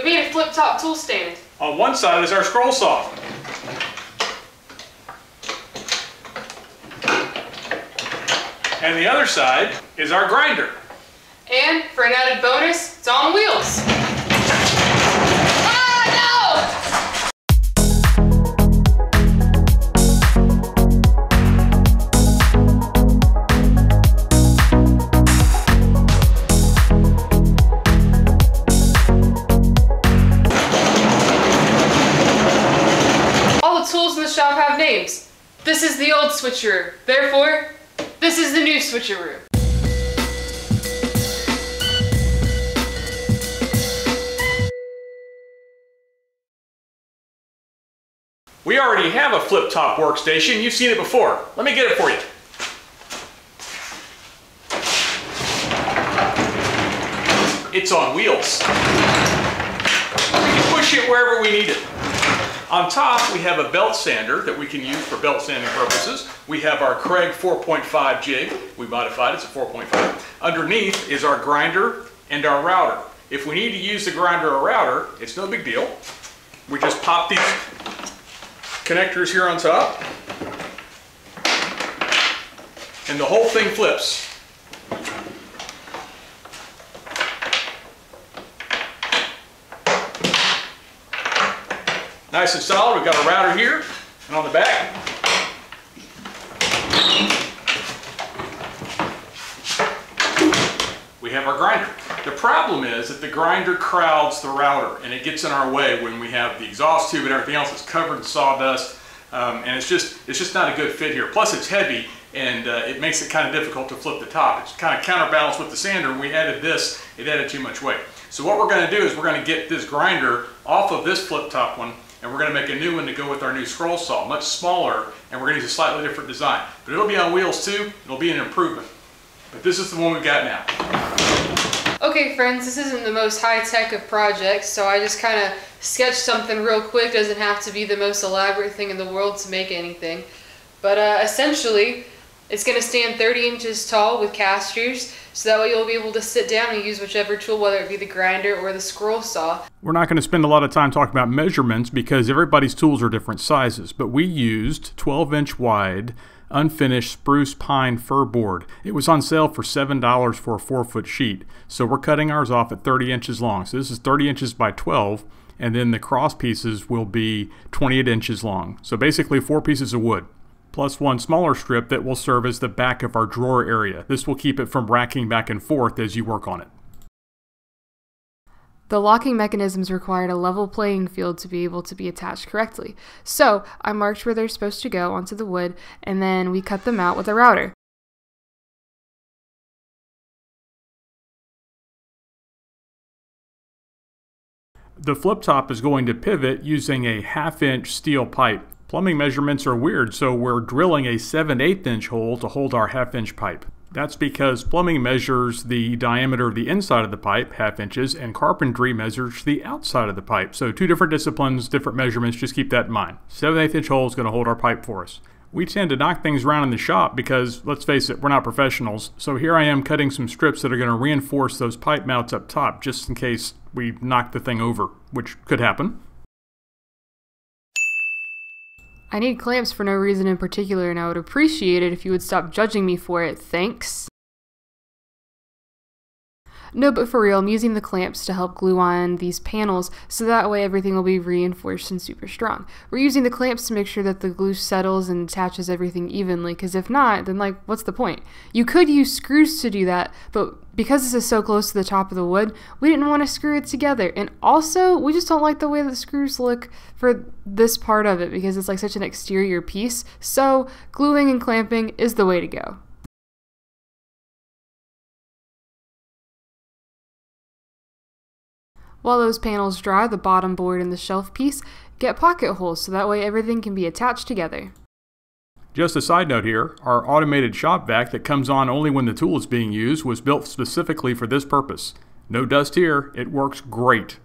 made a flip-top tool stand. On one side is our scroll saw. And the other side is our grinder. And for an added bonus, it's on wheels. Ah, no! All the tools in the shop have names. This is the old switcheroo. Therefore, this is the new switcheroo. We already have a flip-top workstation. You've seen it before. Let me get it for you. It's on wheels. We can push it wherever we need it. On top, we have a belt sander that we can use for belt sanding purposes. We have our Craig 4.5 jig. We modified it, it's a 4.5. Underneath is our grinder and our router. If we need to use the grinder or router, it's no big deal. We just pop these connectors here on top, and the whole thing flips. Nice and solid. We've got a router here, and on the back, we have our grinder. The problem is that the grinder crowds the router, and it gets in our way when we have the exhaust tube and everything else that's covered in sawdust, and it's just not a good fit here. Plus it's heavy, and it makes it kind of difficult to flip the top. It's kind of counterbalanced with the sander. When we added this, it added too much weight. So what we're going to do is we're going to get this grinder off of this flip top one, and we're going to make a new one to go with our new scroll saw, much smaller, and we're going to use a slightly different design. But it'll be on wheels too. It'll be an improvement. But this is the one we've got now. Okay friends, this isn't the most high-tech of projects, so I just kind of sketched something real quick. Doesn't have to be the most elaborate thing in the world to make anything. But essentially, it's going to stand 30 inches tall with casters, so that way you'll be able to sit down and use whichever tool, whether it be the grinder or the scroll saw. We're not going to spend a lot of time talking about measurements because everybody's tools are different sizes, but we used 12-inch wide unfinished spruce pine fir board. It was on sale for $7 for a 4-foot sheet. So we're cutting ours off at 30 inches long. So this is 30 inches by 12, and then the cross pieces will be 28 inches long. So basically 4 pieces of wood, plus one smaller strip that will serve as the back of our drawer area. This will keep it from racking back and forth as you work on it. The locking mechanisms required a level playing field to be able to be attached correctly. So I marked where they're supposed to go onto the wood, and then we cut them out with a router. The flip top is going to pivot using a 1/2-inch steel pipe. Plumbing measurements are weird, so we're drilling a 7/8 inch hole to hold our 1/2-inch pipe. That's because plumbing measures the diameter of the inside of the pipe, 1/2 inches, and carpentry measures the outside of the pipe. So 2 different disciplines, different measurements, just keep that in mind. 7/8 inch hole is going to hold our pipe for us. We tend to knock things around in the shop because, let's face it, we're not professionals. So here I am cutting some strips that are going to reinforce those pipe mounts up top just in case we knock the thing over, which could happen. I need clamps for no reason in particular, and I would appreciate it if you would stop judging me for it, thanks. No, but for real, I'm using the clamps to help glue on these panels so that way everything will be reinforced and super strong. We're using the clamps to make sure that the glue settles and attaches everything evenly, because if not, then like, what's the point? You could use screws to do that, but because this is so close to the top of the wood, we didn't want to screw it together. And also, we just don't like the way the screws look for this part of it because it's like such an exterior piece. So gluing and clamping is the way to go. While those panels dry, the bottom board and the shelf piece get pocket holes so that way everything can be attached together. Just a side note here, our automated shop vac that comes on only when the tool is being used was built specifically for this purpose. No dust here, it works great.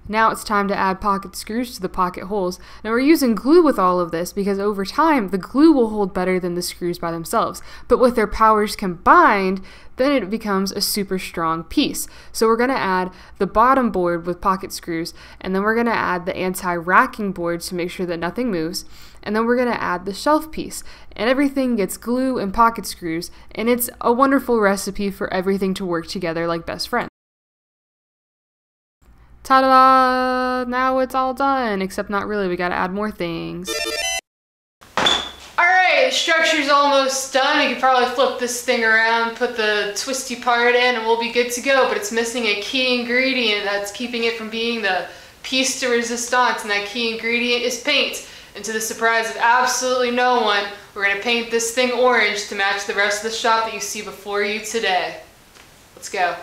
Now it's time to add pocket screws to the pocket holes. Now we're using glue with all of this because over time the glue will hold better than the screws by themselves. But with their powers combined, then it becomes a super strong piece. So we're going to add the bottom board with pocket screws, and then we're going to add the anti-racking board to make sure that nothing moves, and then we're going to add the shelf piece. And everything gets glue and pocket screws, and it's a wonderful recipe for everything to work together like best friends. Ta-da! Now it's all done, except not really, we gotta add more things. Alright, the structure's almost done. You can probably flip this thing around, put the twisty part in, and we'll be good to go, but it's missing a key ingredient that's keeping it from being the piece de resistance, and that key ingredient is paint. And to the surprise of absolutely no one, we're gonna paint this thing orange to match the rest of the shop that you see before you today. Let's go.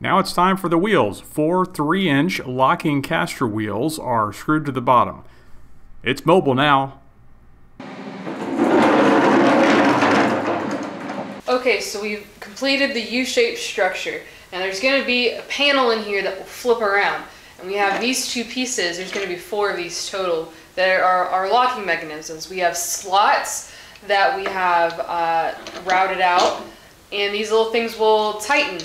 Now it's time for the wheels. 4 3-inch locking caster wheels are screwed to the bottom. It's mobile now. Okay, so we've completed the U-shaped structure. Now there's going to be a panel in here that will flip around. And we have these two pieces, there's going to be 4 of these total, that are our locking mechanisms. We have slots that we have routed out, and these little things will tighten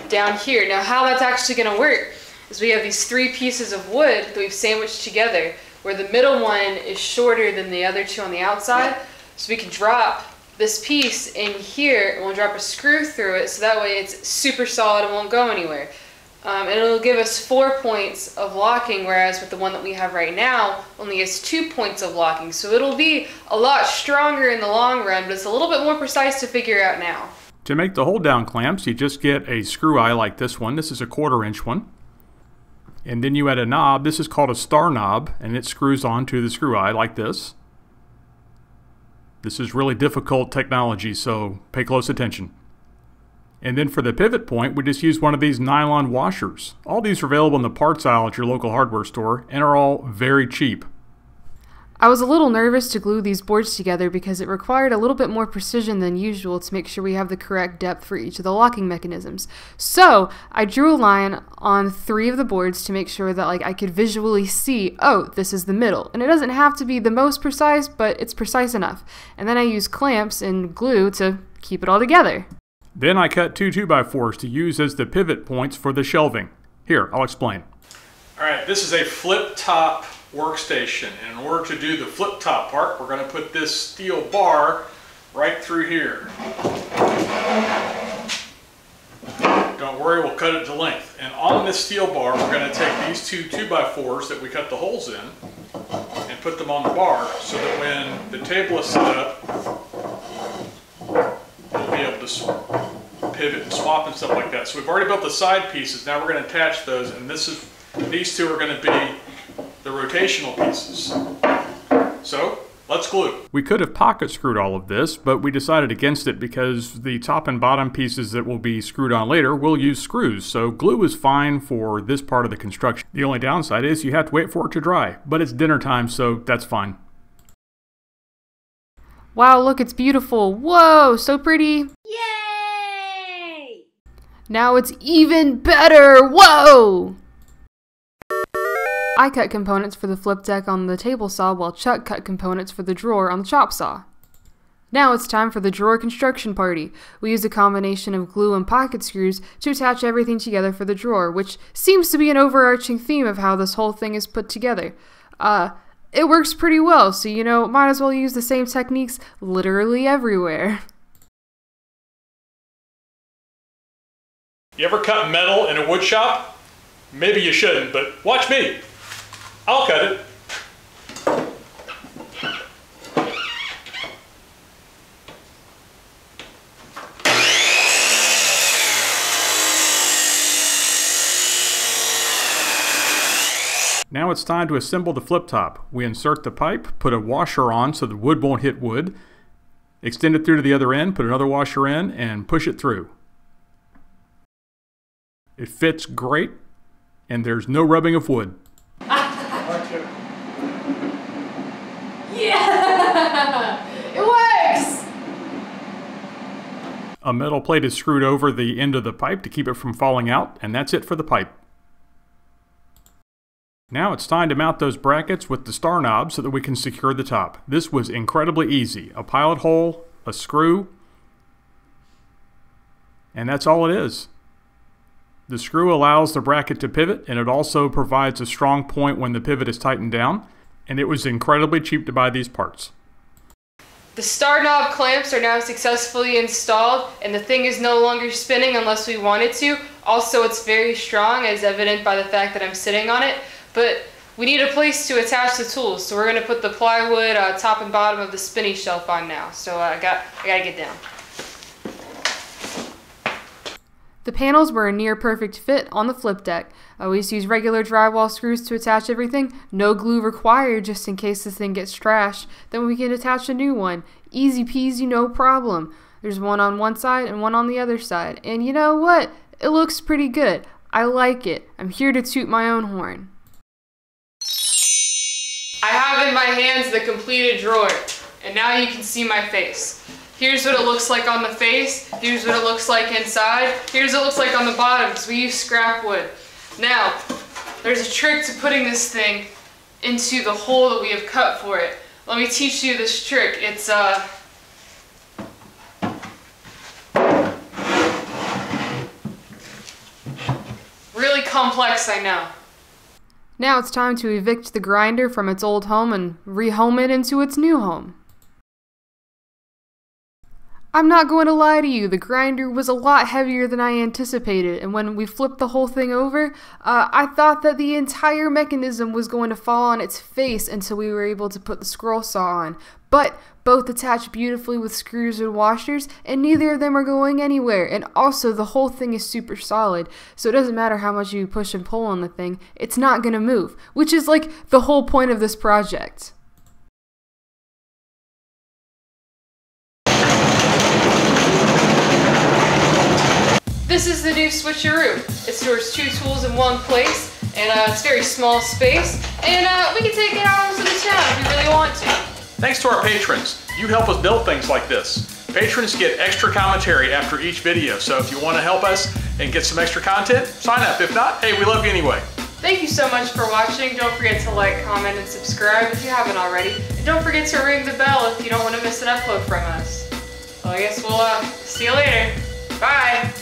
down here. Now how that's actually going to work is we have these 3 pieces of wood that we've sandwiched together, where the middle one is shorter than the other 2 on the outside, so we can drop this piece in here and we'll drop a screw through it so that way it's super solid and won't go anywhere. And it'll give us 4 points of locking, whereas with the one that we have right now only has 2 points of locking. So it'll be a lot stronger in the long run, but it's a little bit more precise to figure out now. To make the hold down clamps, you just get a screw eye like this one. This is a 1/4 inch one. And then you add a knob. This is called a star knob, and it screws onto the screw eye like this. This is really difficult technology, so pay close attention. And then for the pivot point, we just use one of these nylon washers. All these are available in the parts aisle at your local hardware store and are all very cheap. I was a little nervous to glue these boards together because it required a little bit more precision than usual to make sure we have the correct depth for each of the locking mechanisms. So I drew a line on 3 of the boards to make sure that I could visually see, oh, this is the middle. And it doesn't have to be the most precise, but it's precise enough. And then I used clamps and glue to keep it all together. Then I cut 2 2x4s to use as the pivot points for the shelving. Here, I'll explain. Alright, this is a flip top workstation. And in order to do the flip top part, we're going to put this steel bar right through here. Don't worry, we'll cut it to length. And on this steel bar, we're going to take these 2 2x4s that we cut the holes in and put them on the bar so that when the table is set up, we'll be able to pivot and swap and stuff like that. So we've already built the side pieces. Now we're going to attach those, and these 2 are going to be the rotational pieces. So let's glue. We could have pocket screwed all of this, but we decided against it because the top and bottom pieces that will be screwed on later will use screws. So glue is fine for this part of the construction. The only downside is you have to wait for it to dry, but it's dinner time, so that's fine. Wow, look, it's beautiful. Whoa, so pretty. Yay! Now it's even better. Whoa! I cut components for the flip deck on the table saw while Chuck cut components for the drawer on the chop saw. Now it's time for the drawer construction party. We use a combination of glue and pocket screws to attach everything together for the drawer, which seems to be an overarching theme of how this whole thing is put together. It works pretty well, so might as well use the same techniques literally everywhere. You ever cut metal in a wood shop? Maybe you shouldn't, but watch me. I'll cut it. Now it's time to assemble the flip top. We insert the pipe, put a washer on so the wood won't hit wood, extend it through to the other end, put another washer in, and push it through. It fits great, and there's no rubbing of wood. Yeah! It works! A metal plate is screwed over the end of the pipe to keep it from falling out, and that's it for the pipe. Now it's time to mount those brackets with the star knob so that we can secure the top. This was incredibly easy. A pilot hole, a screw, and that's all it is. The screw allows the bracket to pivot, and it also provides a strong point when the pivot is tightened down, and it was incredibly cheap to buy these parts. The star knob clamps are now successfully installed, and the thing is no longer spinning unless we want it to. Also, it's very strong, as evident by the fact that I'm sitting on it, but we need a place to attach the tools, so we're going to put the plywood top and bottom of the spinny shelf on now. So I gotta get down. The panels were a near perfect fit on the flip deck. We just use regular drywall screws to attach everything. No glue required just in case this thing gets trashed. Then we can attach a new one. Easy peasy, no problem. There's one on one side and one on the other side. And you know what? It looks pretty good. I like it. I'm here to toot my own horn. I have in my hands the completed drawer, and now you can see my face. Here's what it looks like on the face, here's what it looks like inside, here's what it looks like on the bottom, because we use scrap wood. Now, there's a trick to putting this thing into the hole that we have cut for it. Let me teach you this trick. It's really complex, I know. Now it's time to evict the grinder from its old home and rehome it into its new home. I'm not going to lie to you, the grinder was a lot heavier than I anticipated, and when we flipped the whole thing over, I thought that the entire mechanism was going to fall on its face until we were able to put the scroll saw on. But both attach beautifully with screws and washers, and neither of them are going anywhere, and also the whole thing is super solid, so it doesn't matter how much you push and pull on the thing, it's not going to move, which is like the whole point of this project. This is the new switcheroo. It stores 2 tools in one place, and it's very small space, and we can take it out into the town if we really want to. Thanks to our patrons. You help us build things like this. Patrons get extra commentary after each video, so if you want to help us and get some extra content, sign up. If not, hey, we love you anyway. Thank you so much for watching. Don't forget to like, comment, and subscribe if you haven't already. And don't forget to ring the bell if you don't want to miss an upload from us. Well, I guess we'll see you later. Bye!